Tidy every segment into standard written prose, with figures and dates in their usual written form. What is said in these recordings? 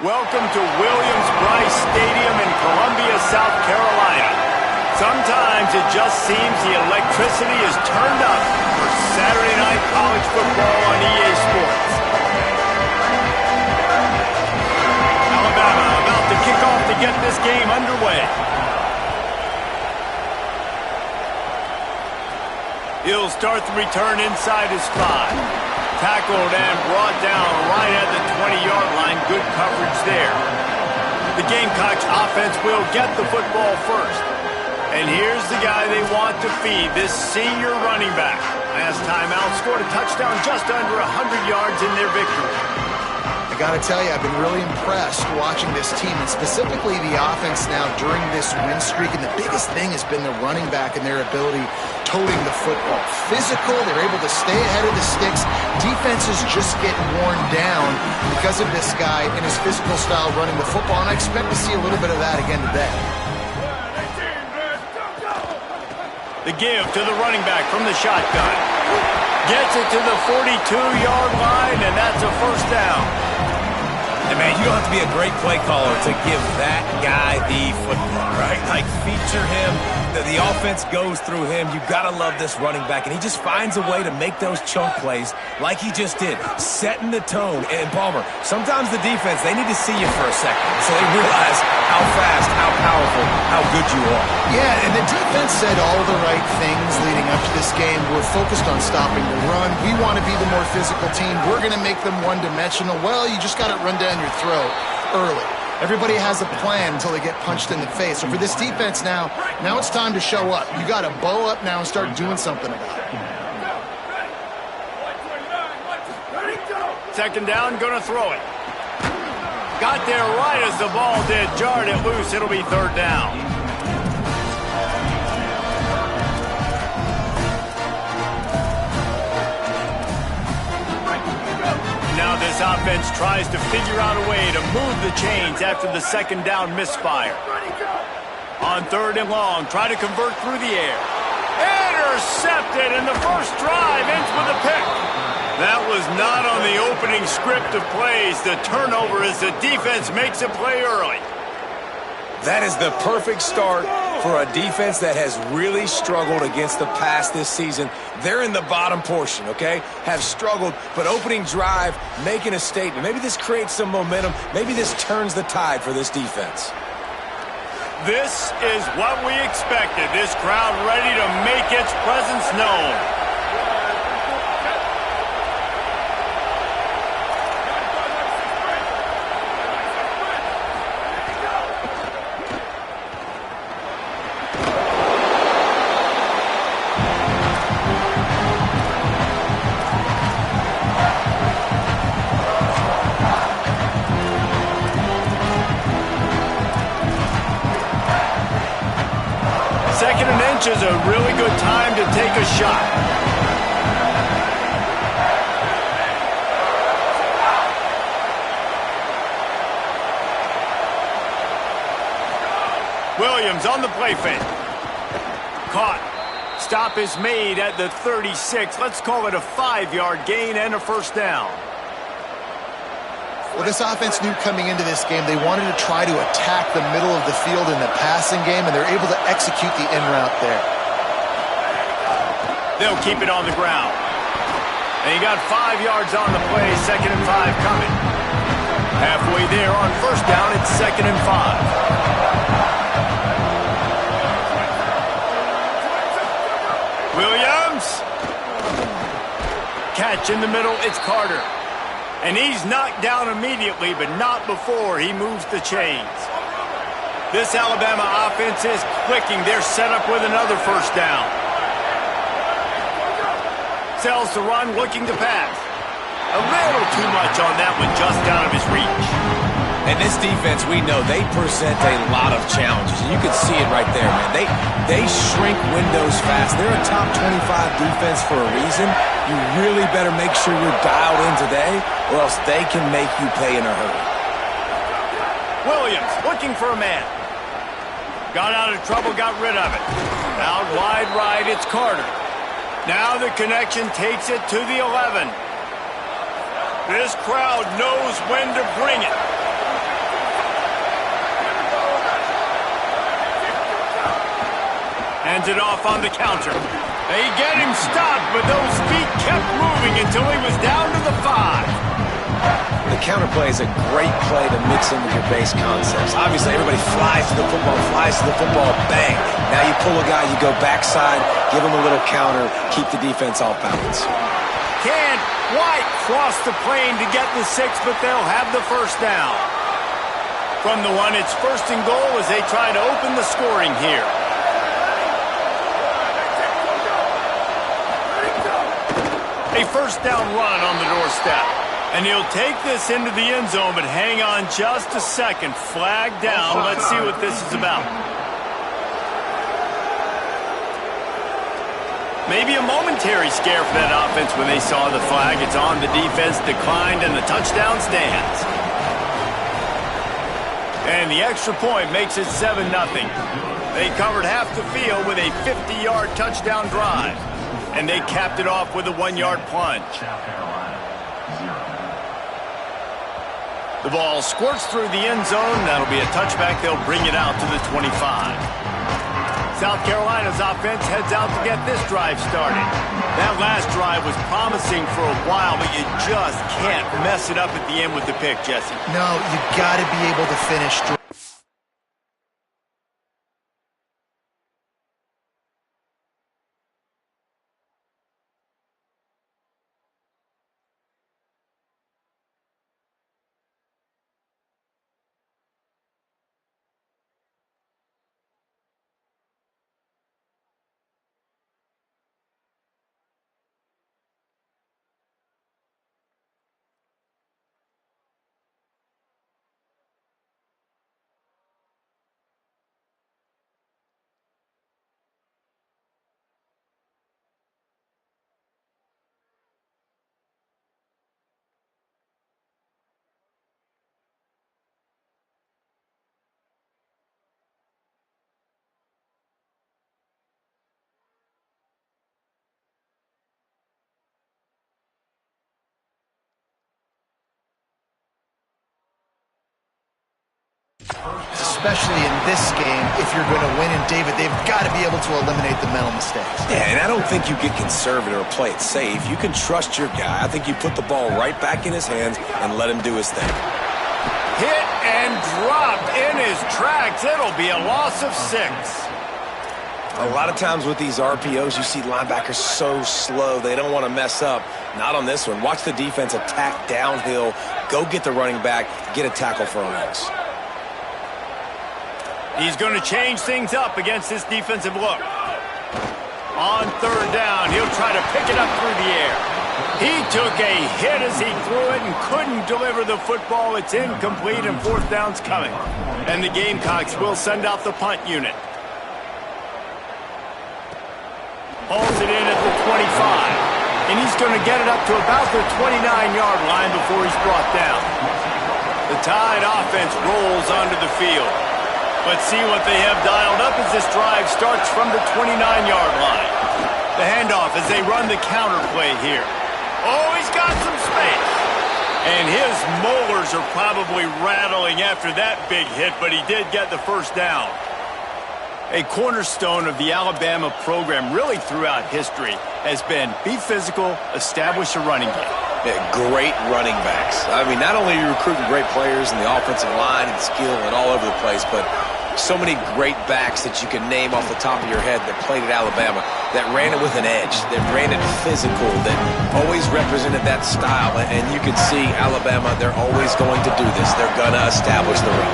Welcome to Williams-Brice Stadium in Columbia, South Carolina. Sometimes it just seems the electricity is turned up for Saturday night college football on EA Sports. Alabama about to kick off to get this game underway. He'll start the return inside his 5. Tackled and brought down right at the 20-yard line. Good coverage there. The Gamecocks offense will get the football first. And here's the guy they want to feed, this senior running back. Last time out, scored a touchdown just under 100 yards in their victory. I got to tell you, I've been really impressed watching this team, and specifically the offense now during this win streak. And the biggest thing has been the running back and their ability toting the football. Physical, they're able to stay ahead of the sticks. Defenses just get worn down because of this guy and his physical style running the football, and I expect to see a little bit of that again today. The give to the running back from the shotgun. Gets it to the 42-yard line, and that's a first down. And, man, you don't have to be a great play caller to give that guy the football, right? Like, feature him. The offense goes through him. You've got to love this running back. And he just finds a way to make those chunk plays like he just did, setting the tone. And, Palmer, sometimes the defense, they need to see you for a second so they realize how fast, how powerful, how good you are. Yeah, and the defense said all the right things leading up to this game. We're focused on stopping the run. We want to be the more physical team. We're going to make them one-dimensional. Well, you just got to run down your throat early. Everybody has a plan until they get punched in the face. So for this defense now it's time to show up. You got to bow up now and start doing something about it. Second down, going to throw it. Got there right as the ball did. Jarred it loose. It'll be third down. Now this offense tries to figure out a way to move the chains after the second down misfire. On third and long, try to convert through the air. Intercepted, and the first drive ends with a pick. That was not on the opening script of plays. The turnover as the defense makes a play early. That is the perfect start for a defense that has really struggled against the pass this season. They're in the bottom portion, okay? Have struggled, but opening drive, making a statement. Maybe this creates some momentum. Maybe this turns the tide for this defense. This is what we expected. This crowd ready to make its presence known. Second and inch is a really good time to take a shot. Williams on the play fake. Caught. Stop is made at the 36. Let's call it a 5-yard gain and a first down. Well, this offense knew coming into this game they wanted to try to attack the middle of the field in the passing game, and they're able to execute the in route there. They'll keep it on the ground. And he got 5 yards on the play, 2nd and 5 coming. Halfway there on first down, it's 2nd and 5. Williams. Catch in the middle, it's Carter. And he's knocked down immediately, but not before he moves the chains. This Alabama offense is clicking. They're set up with another first down. Sells to run, looking to pass. A little too much on that one, just out of his reach. And this defense, we know, they present a lot of challenges. You can see it right there, man. They shrink windows fast. They're a top 25 defense for a reason. You really better make sure you're dialed in today, or else they can make you pay in a hurry. Williams looking for a man. Got out of trouble, got rid of it. Out wide right, it's Carter. Now the connection takes it to the 11. This crowd knows when to bring it. Hands it off on the counter. They get him stopped, but those feet kept moving until he was down to the 5. The counter play is a great play to mix in with your base concepts. Obviously, everybody flies to the football, bang. Now you pull a guy, you go backside, give him a little counter, keep the defense off balance. Can't quite cross the plane to get the 6, but they'll have the first down. From the 1, it's first and goal as they try to open the scoring here. A first down run on the doorstep. And he'll take this into the end zone, but hang on just a second. Flag down. Let's see what this is about. Maybe a momentary scare for that offense when they saw the flag. It's on, the defense declined, and the touchdown stands. And the extra point makes it 7-0. They covered half the field with a 50-yard touchdown drive. And they capped it off with a 1-yard plunge. The ball squirts through the end zone. That'll be a touchback. They'll bring it out to the 25. South Carolina's offense heads out to get this drive started. That last drive was promising for a while, but you just can't mess it up at the end with the pick, Jesse. No, you got to be able to finish. Especially in this game, if you're going to win. And David, they've got to be able to eliminate the mental mistakes. Yeah, and I don't think you get conservative or play it safe. You can trust your guy. I think you put the ball right back in his hands and let him do his thing. Hit and dropped in his tracks. It'll be a loss of 6. A lot of times with these RPOs, you see linebackers so slow, they don't want to mess up. Not on this one. Watch the defense attack downhill, go get the running back, get a tackle for a loss. He's going to change things up against this defensive look. On third down, he'll try to pick it up through the air. He took a hit as he threw it and couldn't deliver the football. It's incomplete, and fourth down's coming. And the Gamecocks will send out the punt unit. Hauls it in at the 25. And he's going to get it up to about the 29-yard line before he's brought down. The Tide offense rolls onto the field. But see what they have dialed up as this drive starts from the 29-yard line. The handoff as they run the counter play here. Oh, he's got some space. And his molars are probably rattling after that big hit, but he did get the first down. A cornerstone of the Alabama program really throughout history has been be physical, establish a running game. Yeah, great running backs. I mean, not only are you recruiting great players in the offensive line and skill and all over the place, but so many great backs that you can name off the top of your head that played at Alabama, that ran it with an edge, that ran it physical, that always represented that style. And you can see Alabama, they're always going to do this. They're going to establish the run.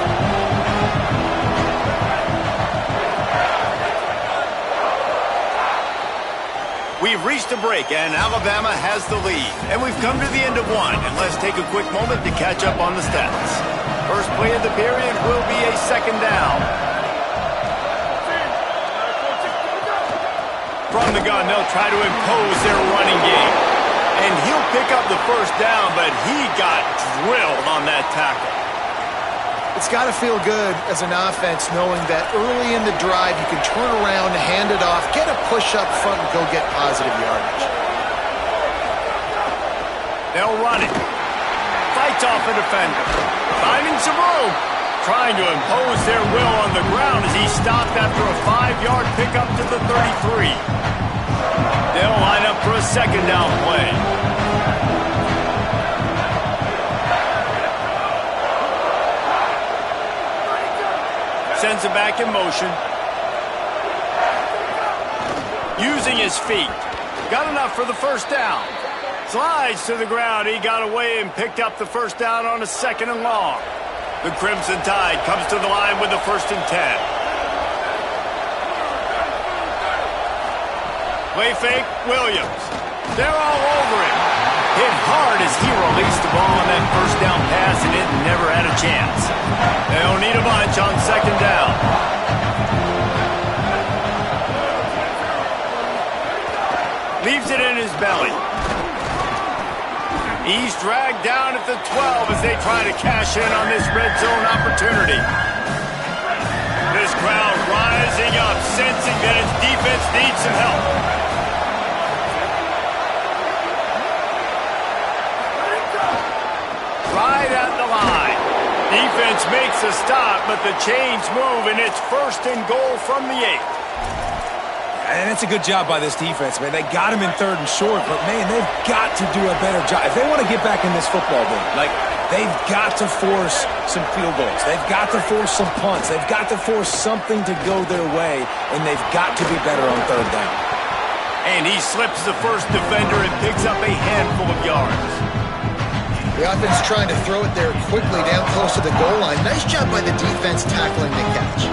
We've reached a break, and Alabama has the lead. And we've come to the end of one, and let's take a quick moment to catch up on the stats. First play of the period will be a second down. From the gun, they'll try to impose their running game. And he'll pick up the first down, but he got drilled on that tackle. It's got to feel good as an offense knowing that early in the drive you can turn around, hand it off, get a push up front, and go get positive yardage. They'll run it. Fights off a defender. Finding some room. Trying to impose their will on the ground as he stopped after a 5-yard pickup to the 33. They'll line up for a second down play. Sends it back in motion. Using his feet. Got enough for the first down. Slides to the ground. He got away and picked up the first down on a 2nd and long. The Crimson Tide comes to the line with a 1st and 10. Play fake, Williams. They're all over him. Hit hard as he released the ball on that first down pass, and it never had a chance. They'll need a bunch on 2nd down. Leaves it in his belly. He's dragged down at the 12 as they try to cash in on this red zone opportunity. This crowd rising up, sensing that its defense needs some help. Right at the line. Defense makes a stop, but the chains move, and it's 1st and goal from the 8. And it's a good job by this defense, man. They got him in 3rd and short, but, man, they've got to do a better job. If they want to get back in this football game, like, they've got to force some field goals. They've got to force some punts. They've got to force something to go their way, and they've got to be better on 3rd down. And he slips the first defender and picks up a handful of yards. The offense trying to throw it there quickly down close to the goal line. Nice job by the defense tackling the catch.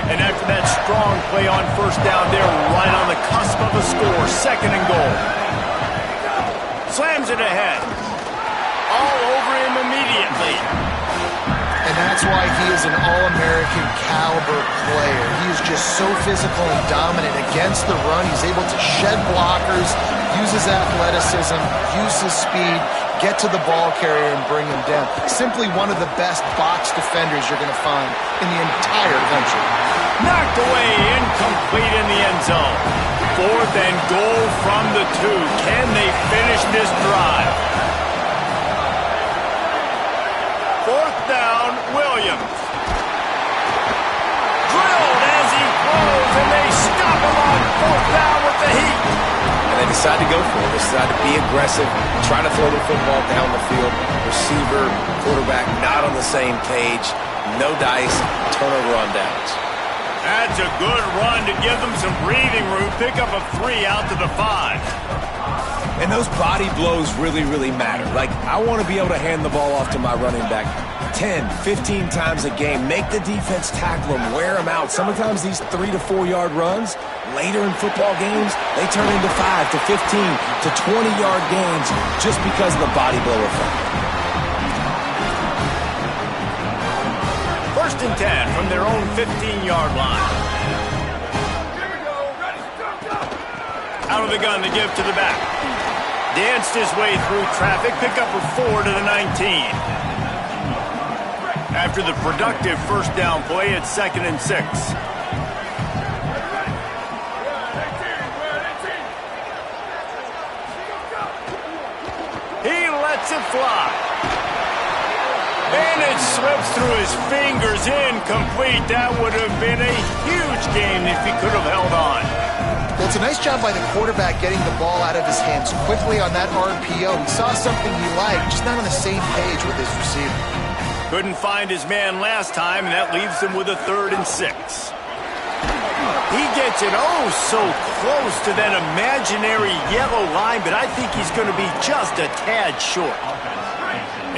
And after that strong play on 1st down, they're right on the cusp of a score. 2nd and goal. Slams it ahead. All over him immediately. And that's why he is an All-American caliber player. He is just so physical and dominant against the run. He's able to shed blockers, use his athleticism, use his speed, get to the ball carrier and bring him down. Simply one of the best box defenders you're going to find in the entire country. Knocked away, incomplete in the end zone. 4th and goal from the 2. Can they finish this drive? 4th down, Williams. Drilled as he throws, and they stop him on 4th down with the heat. And they decide to go for it. They decide to be aggressive, try to throw the football down the field. Receiver, quarterback, not on the same page. No dice, turnover on downs. That's a good run to give them some breathing room. Pick up a 3 out to the 5. And those body blows really, really matter. Like, I want to be able to hand the ball off to my running back 10, 15 times a game. Make the defense tackle them, wear them out. Sometimes these 3 to 4 yard runs, later in football games, they turn into 5 to 15 to 20-yard games just because of the body blow effect. 1st and 10 from their own 15-yard line. Out of the gun to give to the back. Danced his way through traffic, pick up a 4 to the 19. After the productive 1st down play, it's 2nd and 6. He lets it fly. And it slips through his fingers, incomplete. That would have been a huge game if he could have held on. Well, it's a nice job by the quarterback getting the ball out of his hands quickly on that RPO. He saw something he liked, just not on the same page with his receiver. Couldn't find his man last time, and that leaves him with a 3rd and 6. He gets it so close to that imaginary yellow line, but I think he's going to be just a tad short.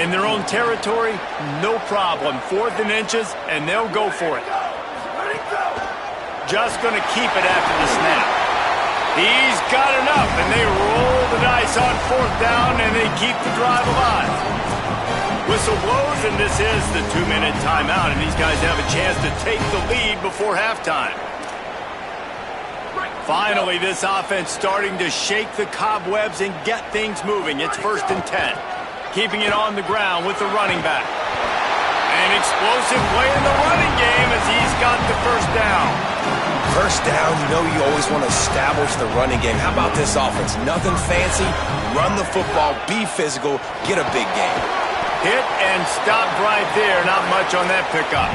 In their own territory, no problem. 4th and inches, and they'll go for it. Just going to keep it after the snap. He's got enough, and they roll the dice on 4th down, and they keep the drive alive. Whistle blows, and this is the 2-minute timeout, and these guys have a chance to take the lead before halftime. Finally, this offense starting to shake the cobwebs and get things moving. It's 1st and 10. Keeping it on the ground with the running back. An explosive play in the running game as he's got the 1st down. 1st down, you always want to establish the running game. How about this offense? Nothing fancy. Run the football, be physical, get a big game. Hit and stopped right there. Not much on that pickup.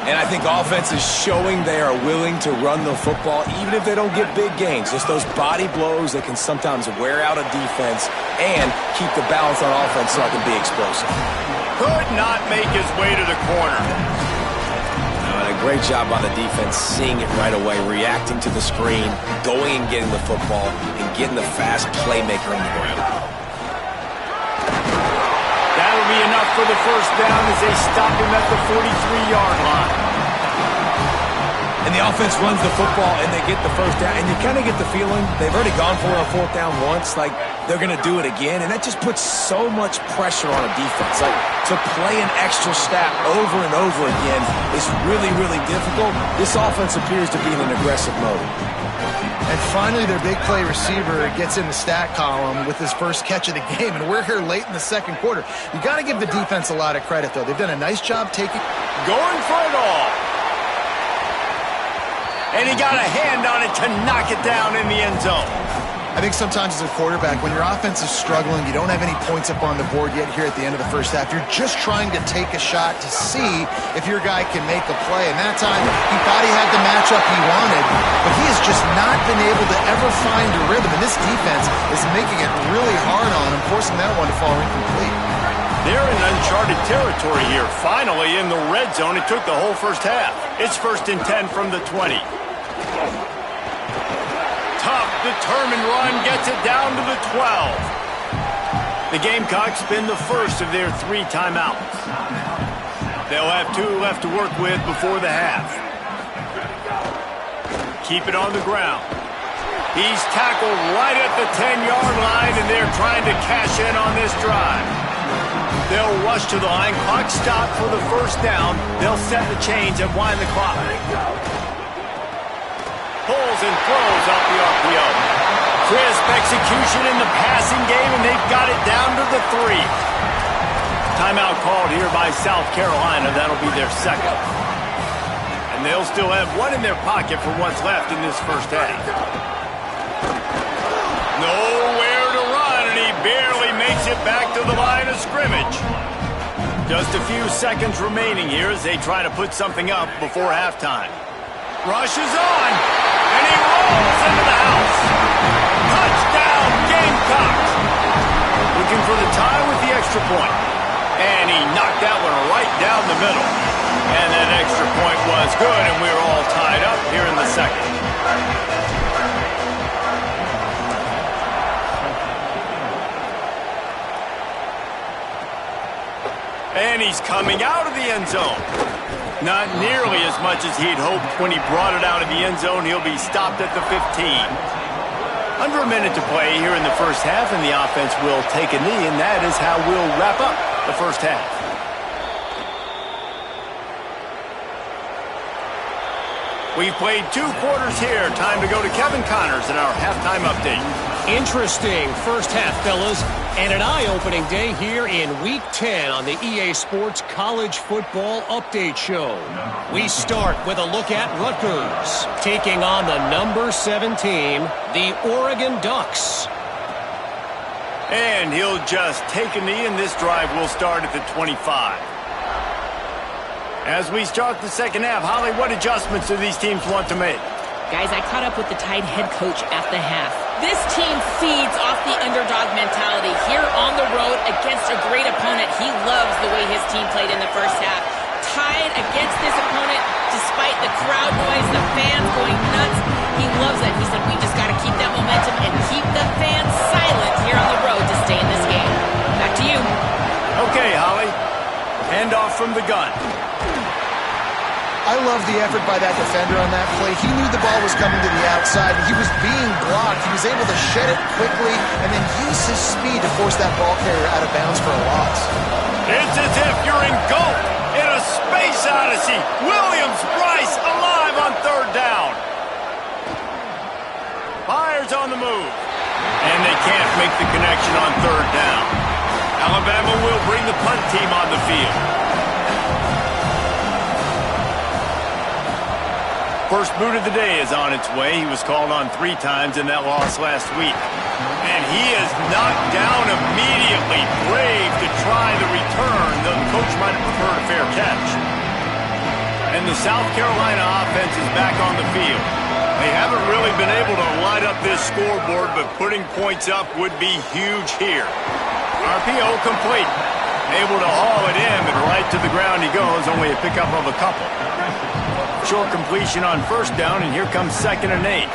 And I think offense is showing they are willing to run the football, even if they don't get big gains. Just those body blows that can sometimes wear out a defense and keep the balance on offense so I can be explosive. Could not make his way to the corner. A great job by the defense, seeing it right away, reacting to the screen, going and getting the football, and getting the fast playmaker on the ground. That'll be enough for the first down as they stop him at the 43-yard line. And the offense runs the football, and they get the first down. And you kind of get the feeling they've already gone for a fourth down once, like they're going to do it again. And that just puts so much pressure on a defense. Like, to play an extra snap over and over again is really, really difficult. This offense appears to be in an aggressive mode. And finally, their big play receiver gets in the stat column with his first catch of the game, and we're here late in the second quarter. You got to give the defense a lot of credit, though. They've done a nice job taking... Going for it all. And he got a hand on it to knock it down in the end zone. I think sometimes as a quarterback, when your offense is struggling, you don't have any points up on the board yet here at the end of the first half. You're just trying to take a shot to see if your guy can make a play. And that time, he thought he had the matchup he wanted, but he has just not been able to ever find a rhythm. And this defense is making it really hard on him, forcing that one to fall incomplete. They're in uncharted territory here. Finally, in the red zone, it took the whole first half. It's 1st and 10 from the 20. Tough, determined run gets it down to the 12. The Gamecocks spin the first of their 3 timeouts. They'll have 2 left to work with before the half. Keep it on the ground. He's tackled right at the 10-yard line, and they're trying to cash in on this drive. They'll rush to the line. Clock stop for the first down. They'll set the chains and wind the clock. Pulls and throws off the RPO. Crisp execution in the passing game, and they've got it down to the 3. Timeout called here by South Carolina. That'll be their second. And they'll still have one in their pocket for what's left in this first half. Nowhere to run, and he barely makes it back to the line of scrimmage. Just a few seconds remaining here as they try to put something up before halftime. Rushes on, and he rolls into the house. Touchdown, Gamecocks! Looking for the tie with the extra point. And he knocked that one right down the middle. And that extra point was good, and we're all tied up here in the second. And he's coming out of the end zone. Not nearly as much as he'd hoped when he brought it out of the end zone. He'll be stopped at the 15. Under a minute to play here in the first half, and the offense will take a knee, and that is how we'll wrap up the first half. We've played 2 quarters here. Time to go to Kevin Connors in our halftime update. Interesting first half, fellas, and an eye-opening day here in Week 10 on the EA Sports College Football Update Show. We start with a look at Rutgers, taking on the number 7 team, the Oregon Ducks. And he'll just take a knee, and this drive will start at the 25. As we start the second half, Holly, what adjustments do these teams want to make? Guys, I caught up with the Tide head coach at the half. This team feeds off the underdog mentality here on the road against a great opponent. He loves the way his team played in the first half. Tide against this opponent, despite the crowd noise, the fans going nuts, he loves it. He said, we just got to keep that momentum and keep the fans silent here on the road to stay in this game. Back to you. Okay, Holly. Handoff from the gun. I love the effort by that defender on that play. He knew the ball was coming to the outside, and he was being blocked. He was able to shed it quickly and then use his speed to force that ball carrier out of bounds for a loss. It's as if you're engulfed in a space odyssey. Williams-Brice alive on 3rd down. Fires on the move. And they can't make the connection on 3rd down. Alabama will bring the punt team on the field. First boot of the day is on its way. He was called on 3 times in that loss last week. And he is knocked down immediately. Brave to try the return, though the coach might have preferred a fair catch. And the South Carolina offense is back on the field. They haven't really been able to light up this scoreboard, but putting points up would be huge here. RPO complete. Able to haul it in, but right to the ground he goes, only a pickup of a couple. Short completion on first down, and here comes 2nd and 8.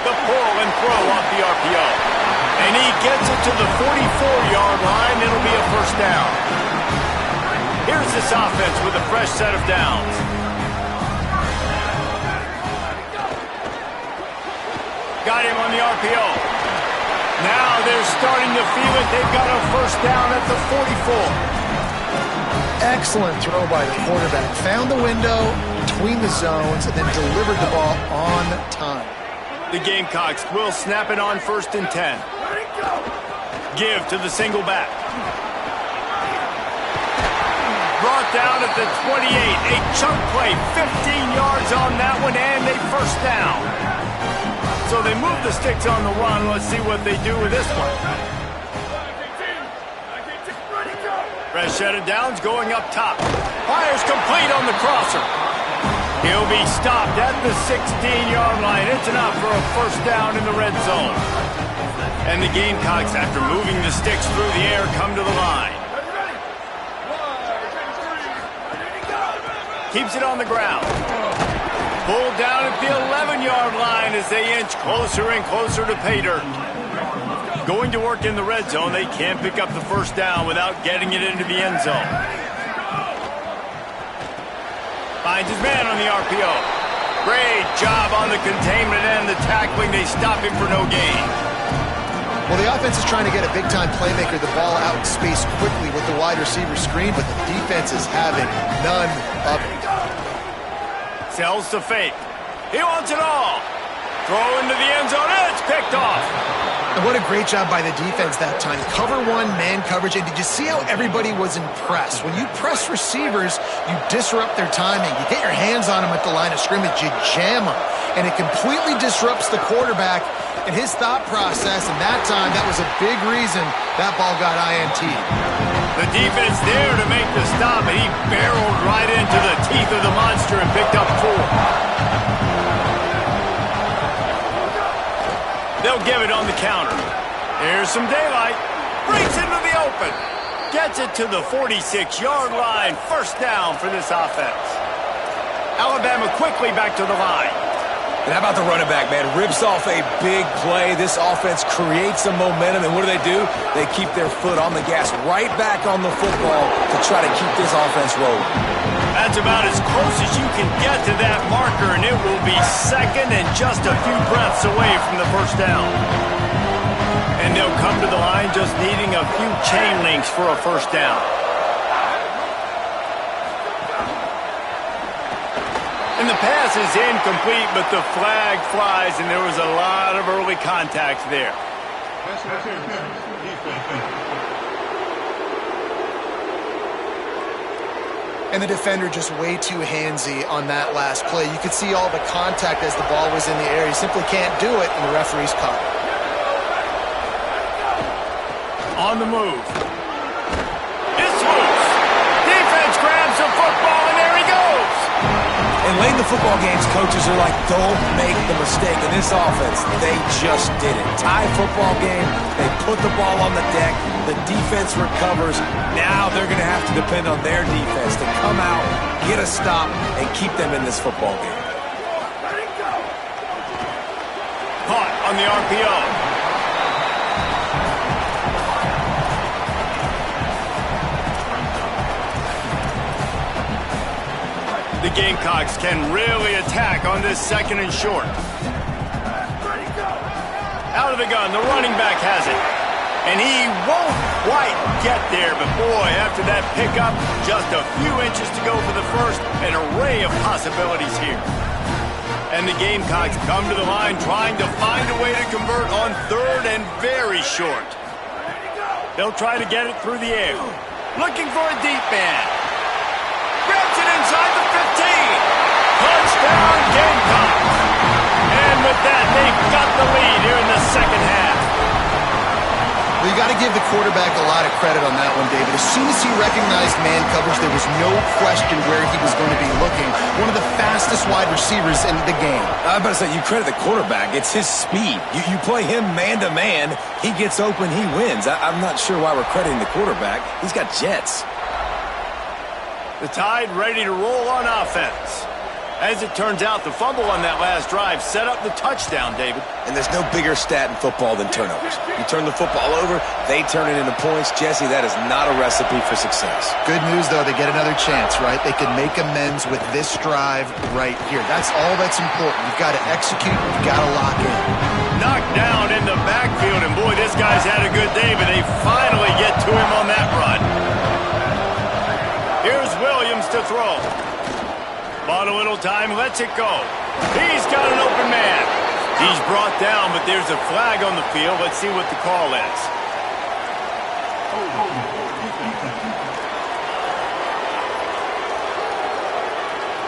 The pull and throw off the RPO. And he gets it to the 44-yard line. It'll be a first down. Here's this offense with a fresh set of downs. Got him on the RPO. Now they're starting to feel it. They've got a first down at the 44. Excellent throw by the quarterback. Found the window between the zones and then delivered the ball on time. The Gamecocks will snap it on 1st and 10. Give to the single back. Brought down at the 28. A chunk play, 15 yards on that one, and a first down. So they move the sticks on the run. Let's see what they do with this one. Fresh set of downs going up top. Fires complete on the crosser. He'll be stopped at the 16-yard line. It's enough for a first down in the red zone. And the Gamecocks, after moving the sticks through the air, come to the line. Keeps it on the ground. Pulled down at the 11-yard line as they inch closer and closer to pay dirt. Going to work in the red zone, they can't pick up the first down without getting it into the end zone. Finds his man on the RPO. Great job on the containment and the tackling. They stop him for no gain. Well, the offense is trying to get a big-time playmaker the ball out in space quickly with the wide receiver screen, but the defense is having none of it. Sells to fake. He wants it all. Throw into the end zone. It's picked off. And what a great job by the defense that time. Cover one, man coverage. And did you see how everybody was impressed? When you press receivers, you disrupt their timing. You get your hands on them at the line of scrimmage. You jam them. And it completely disrupts the quarterback and his thought process. And that time, that was a big reason that ball got INT'd. The defense there to make the stop, and he barreled right into the teeth of the monster and picked up 4. They'll give it on the counter. Here's some daylight. Breaks into the open. Gets it to the 46-yard line. First down for this offense. Alabama quickly back to the line. And how about the running back, man? Rips off a big play. This offense creates some momentum, and what do? They keep their foot on the gas right back on the football to try to keep this offense rolling. That's about as close as you can get to that marker, and it will be second and just a few breaths away from the first down. And they'll come to the line just needing a few chain links for a first down. And the pass is incomplete, but the flag flies, and there was a lot of early contact there. And the defender just way too handsy on that last play. You could see all the contact as the ball was in the air. He simply can't do it, and the referee's caught. On the move. It's loose. Defense grabs the football, and there he goes. And late in the football games, coaches are like, don't make the mistake. In this offense, they just did it. Tie football game, they put the ball on the deck, the defense recovers. Now they're going to have to depend on their defense to come out, get a stop, and keep them in this football game. Caught on the RPO. The Gamecocks can really attack on this second and short. Out of the gun, the running back has it. And he won't quite get there, but boy, after that pickup, just a few inches to go for the first, an array of possibilities here. And the Gamecocks come to the line trying to find a way to convert on third and very short. They'll try to get it through the air. Looking for a deep man. Grabs it inside the 15. Touchdown, Gamecocks. And with that, they've got the lead here in the second half. Well, you got to give the quarterback a lot of credit on that one, David. As soon as he recognized man coverage, there was no question where he was going to be looking. One of the fastest wide receivers in the game. I'm about to say, you credit the quarterback. It's his speed. You play him man-to-man, he gets open, he wins. I'm not sure why we're crediting the quarterback. He's got jets. The Tide ready to roll on offense. As it turns out, the fumble on that last drive set up the touchdown, David. And there's no bigger stat in football than turnovers. You turn the football over, they turn it into points. Jesse, that is not a recipe for success. Good news, though, they get another chance, right? They can make amends with this drive right here. That's all that's important. You've got to execute, you've got to lock in. Knocked down in the backfield, and boy, this guy's had a good day, but they finally get to him on that run. Here's Williams to throw. Bought a little time, lets it go. He's got an open man. He's brought down, but there's a flag on the field. Let's see what the call is.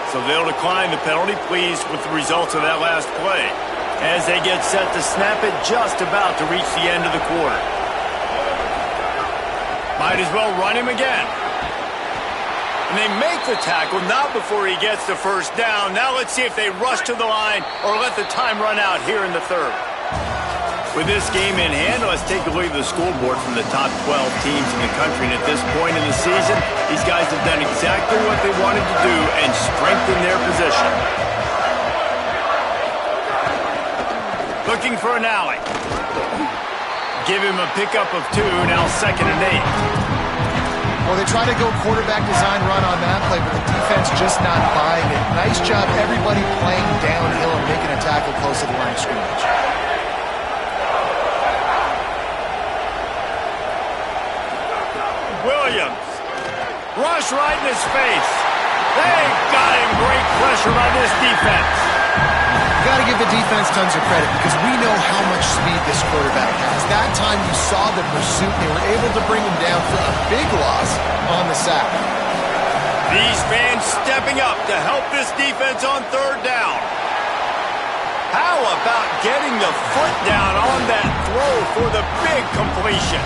So they'll decline the penalty, pleased with the results of that last play. As they get set to snap it, just about to reach the end of the quarter. Might as well run him again. And they make the tackle, not before he gets the first down. Now let's see if they rush to the line or let the time run out here in the third. With this game in hand, let's take a look at the scoreboard from the top 12 teams in the country. And at this point in the season, these guys have done exactly what they wanted to do and strengthened their position. Looking for an alley. Give him a pickup of 2, now 2nd and 8. Well, they try to go quarterback design run on that play, but the defense just not buying it. Nice job, everybody playing downhill and making a tackle close to the line of scrimmage. Williams. Rush right in his face. They've got him. Great pressure by this defense. You got to give the defense tons of credit because we know how much speed this quarterback has. That time you saw the pursuit. They were able to bring him down for a big loss on the sack. These fans stepping up to help this defense on 3rd down. How about getting the foot down on that throw for the big completion?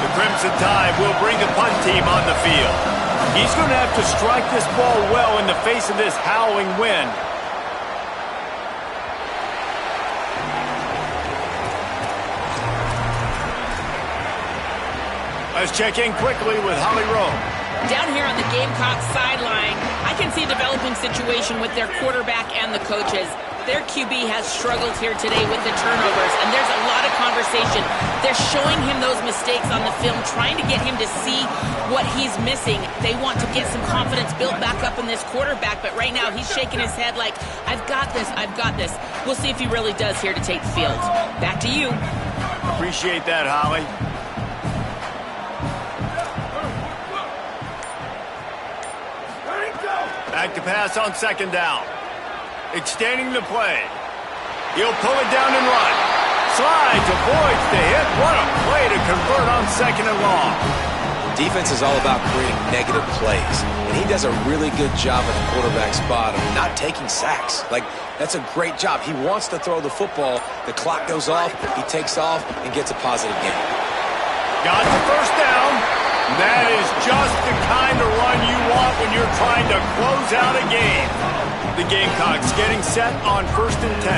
The Crimson Tide will bring the punt team on the field. He's going to have to strike this ball well in the face of this howling wind. Let's check in quickly with Holly Rowe. Down here on the Gamecocks sideline, I can see a developing situation with their quarterback and the coaches. Their QB has struggled here today with the turnovers, and there's a lot of conversation. They're showing him those mistakes on the film, trying to get him to see what he's missing. They want to get some confidence built back up in this quarterback, but right now he's shaking his head like, I've got this, I've got this. We'll see if he really does here to take the field. Back to you. Appreciate that, Holly. Back to pass on 2nd down. Extending the play. He'll pull it down and run. Slides, avoids the hit. What a play to convert on 2nd and long. Defense is all about creating negative plays, and he does a really good job at the quarterback spot of not taking sacks. Like, that's a great job. He wants to throw the football. The clock goes off. He takes off and gets a positive gain. Got the first down. That is just the kind of run you want when you're trying to close out a game. The Gamecocks getting set on 1st and 10.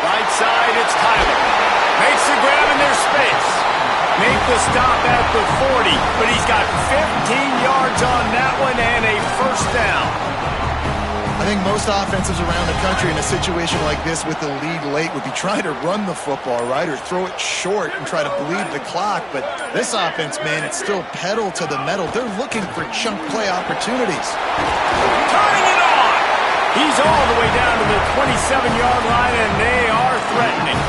Right side, it's Tyler. Makes the grab in their space. Make the stop at the 40, but he's got 15 yards on that one and a first down. I think most offenses around the country in a situation like this with the lead late would be trying to run the football, right, or throw it short and try to bleed the clock. But this offense, man, it's still pedal to the metal. They're looking for chunk play opportunities. Turning it on! He's all the way down to the 27-yard line, and they are threatening.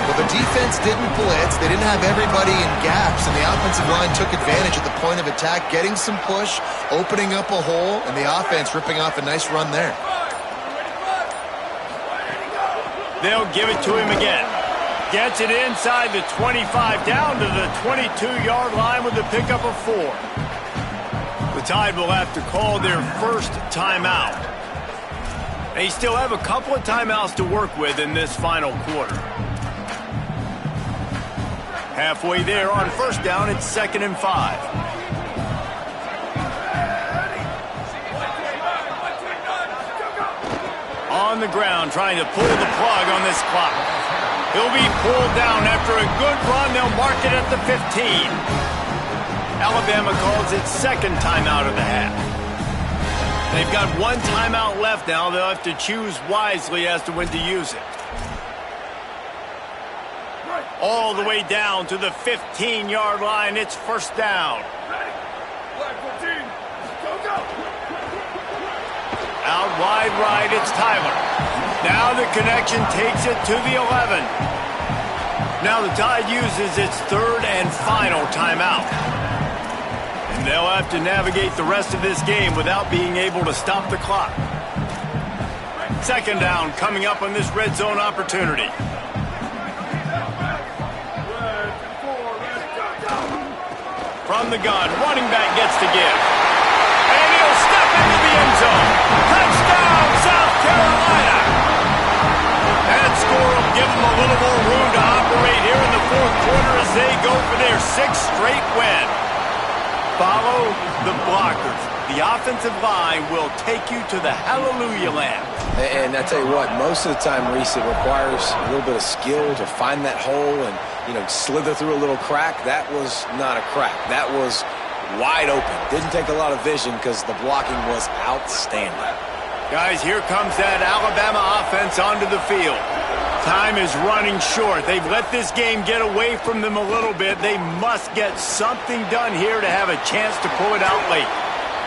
Well, the defense didn't blitz. They didn't have everybody in gaps, and the offensive line took advantage at the point of attack, getting some push, opening up a hole, and the offense ripping off a nice run there. They'll give it to him again. Gets it inside the 25, down to the 22-yard line with the pickup of 4. The Tide will have to call their first timeout. They still have a couple of timeouts to work with in this final quarter. Halfway there on first down, it's 2nd and 5. On the ground, trying to pull the plug on this clock. He'll be pulled down after a good run. They'll mark it at the 15. Alabama calls its 2nd timeout of the half. They've got 1 timeout left now. They'll have to choose wisely as to when to use it. All the way down to the 15-yard line. It's first down. Out wide right, it's Tyler. Now the connection takes it to the 11. Now the Tide uses its 3rd and final timeout. And they'll have to navigate the rest of this game without being able to stop the clock. 2nd down coming up on this red zone opportunity. From the gun, running back gets to give. And he'll step into the end zone. Touchdown, South Carolina! That score will give them a little more room to operate here in the 4th quarter as they go for their 6th straight win. Follow the blockers. The offensive line will take you to the hallelujah land. And I tell you what, most of the time, Reese, it requires a little bit of skill to find that hole and, slither through a little crack. That was not a crack. That was wide open. Didn't take a lot of vision because the blocking was outstanding. Guys, here comes that Alabama offense onto the field. Time is running short. They've let this game get away from them a little bit. They must get something done here to have a chance to pull it out late.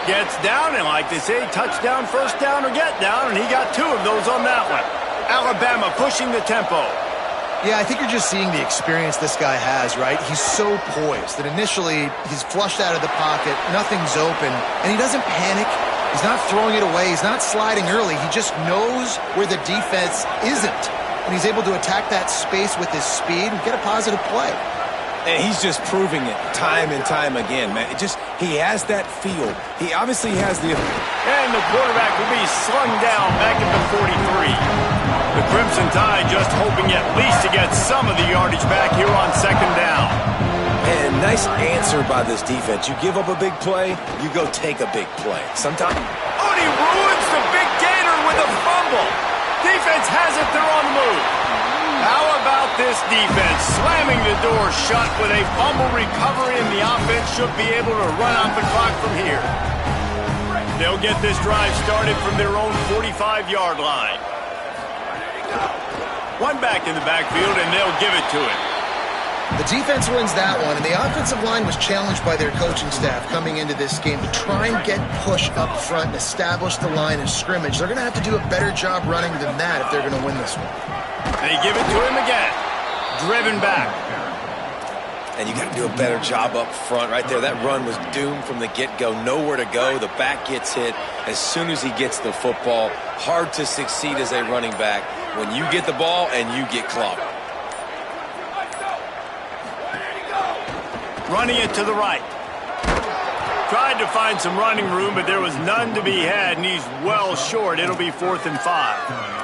Gets down, and like they say, touchdown, first down, or get down, and he got 2 of those on that one. Alabama pushing the tempo. Yeah, I think you're just seeing the experience this guy has, right? He's so poised that initially he's flushed out of the pocket, nothing's open, and he doesn't panic. He's not throwing it away. He's not sliding early. He just knows where the defense isn't, and he's able to attack that space with his speed and get a positive play. And he's just proving it time and time again, man. He has that feel. He obviously has the... And the quarterback will be slung down back at the 43. The Crimson Tide just hoping at least to get some of the yardage back here on 2nd down. And nice answer by this defense. You give up a big play, you go take a big play. Sometimes... Oh, and he ruins the big gator with a fumble. Defense has it. They're on the move. How about this defense slamming the door shut with a fumble recovery, and the offense should be able to run out the clock from here. They'll get this drive started from their own 45-yard line. 1 back in the backfield, and they'll give it to him. The defense wins that one, and the offensive line was challenged by their coaching staff coming into this game to try and get push up front and establish the line of scrimmage. They're going to have to do a better job running than that if they're going to win this one. They give it to him again. Driven back. And you got to do a better job up front right there. That run was doomed from the get-go. Nowhere to go. The back gets hit as soon as he gets the football. Hard to succeed as a running back when you get the ball and you get clogged. Running it to the right. Tried to find some running room, but there was none to be had, and he's well short. It'll be 4th and 5.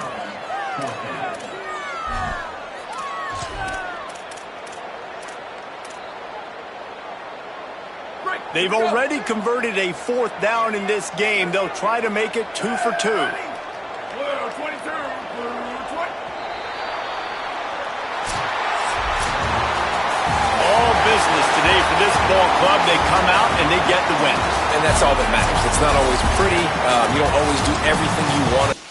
They've already converted a 4th down in this game. They'll try to make it 2 for 2. All business today for this ball club. They come out and they get the win. And that's all that matters. It's not always pretty. You don't always do everything you want to.